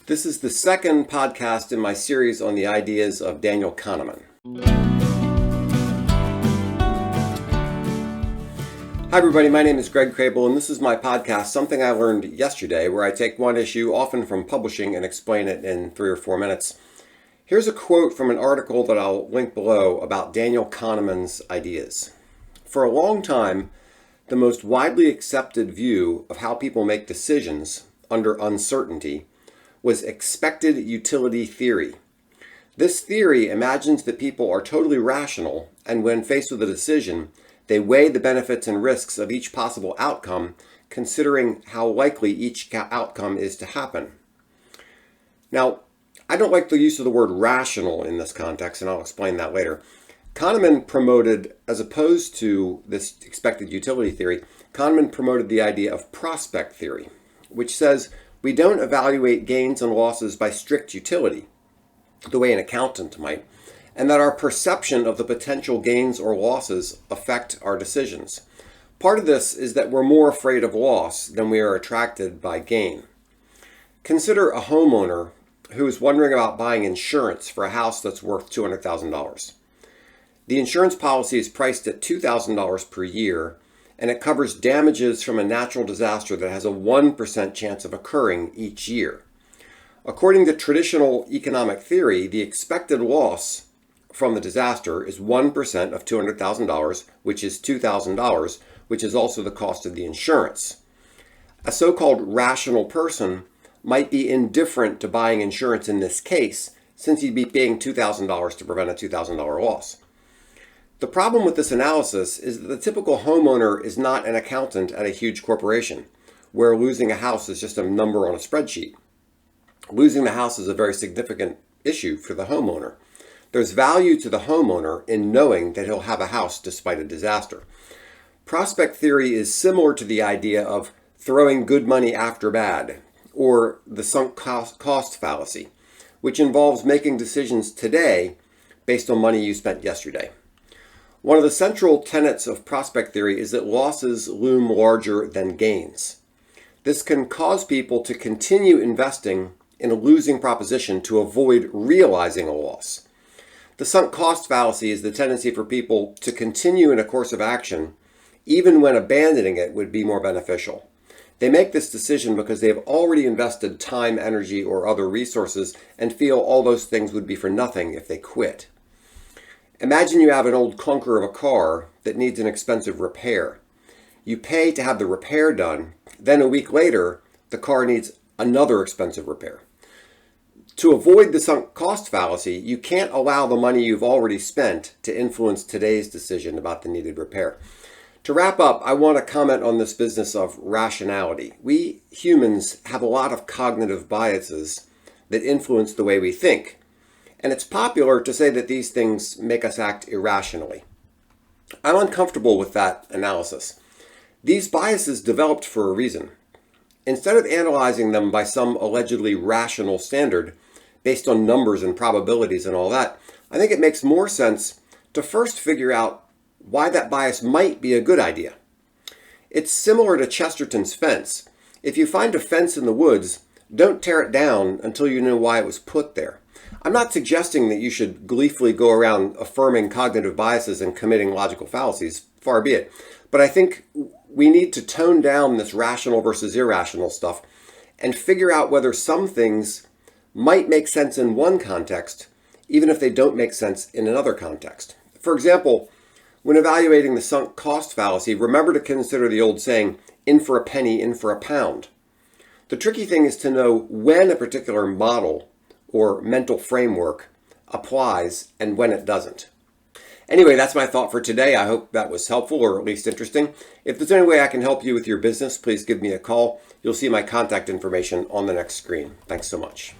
This is the second podcast in my series on the ideas of Daniel Kahneman. Hi everybody, my name is Greg Crable and this is my podcast, Something I Learned Yesterday, where I take one issue, often from publishing, and explain it in 3 or 4 minutes. Here's a quote from an article that I'll link below about Daniel Kahneman's ideas. For a long time, the most widely accepted view of how people make decisions under uncertainty was expected utility theory. This theory imagines that people are totally rational, and when faced with a decision, they weigh the benefits and risks of each possible outcome, considering how likely each outcome is to happen. Now, I don't like the use of the word rational in this context, and I'll explain that later. Kahneman promoted, as opposed to this expected utility theory, Kahneman promoted the idea of prospect theory, which says we don't evaluate gains and losses by strict utility, the way an accountant might, and that our perception of the potential gains or losses affect our decisions. Part of this is that we're more afraid of loss than we are attracted by gain. Consider a homeowner who is wondering about buying insurance for a house that's worth $200,000. The insurance policy is priced at $2,000 per year, and it covers damages from a natural disaster that has a 1% chance of occurring each year. According to traditional economic theory, the expected loss from the disaster is 1% of $200,000, which is $2,000, which is also the cost of the insurance. A so-called rational person might be indifferent to buying insurance in this case, since he'd be paying $2,000 to prevent a $2,000 loss. The problem with this analysis is that the typical homeowner is not an accountant at a huge corporation, where losing a house is just a number on a spreadsheet. Losing the house is a very significant issue for the homeowner. There's value to the homeowner in knowing that he'll have a house despite a disaster. Prospect theory is similar to the idea of throwing good money after bad, or the sunk cost fallacy, which involves making decisions today based on money you spent yesterday. One of the central tenets of prospect theory is that losses loom larger than gains. This can cause people to continue investing in a losing proposition to avoid realizing a loss. The sunk cost fallacy is the tendency for people to continue in a course of action even when abandoning it would be more beneficial. They make this decision because they have already invested time, energy, or other resources and feel all those things would be for nothing if they quit. Imagine you have an old clunker of a car that needs an expensive repair. You pay to have the repair done, then a week later, the car needs another expensive repair. To avoid the sunk cost fallacy, you can't allow the money you've already spent to influence today's decision about the needed repair. To wrap up, I want to comment on this business of rationality. We humans have a lot of cognitive biases that influence the way we think. And it's popular to say that these things make us act irrationally. I'm uncomfortable with that analysis. These biases developed for a reason. Instead of analyzing them by some allegedly rational standard based on numbers and probabilities and all that, I think it makes more sense to first figure out why that bias might be a good idea. It's similar to Chesterton's fence. If you find a fence in the woods, don't tear it down until you know why it was put there. I'm not suggesting that you should gleefully go around affirming cognitive biases and committing logical fallacies, far be it. But I think we need to tone down this rational versus irrational stuff and figure out whether some things might make sense in one context, even if they don't make sense in another context. For example, when evaluating the sunk cost fallacy, remember to consider the old saying, in for a penny, in for a pound. The tricky thing is to know when a particular model or mental framework applies and when it doesn't. Anyway, that's my thought for today. I hope that was helpful or at least interesting. If there's any way I can help you with your business, please give me a call. You'll see my contact information on the next screen. Thanks so much.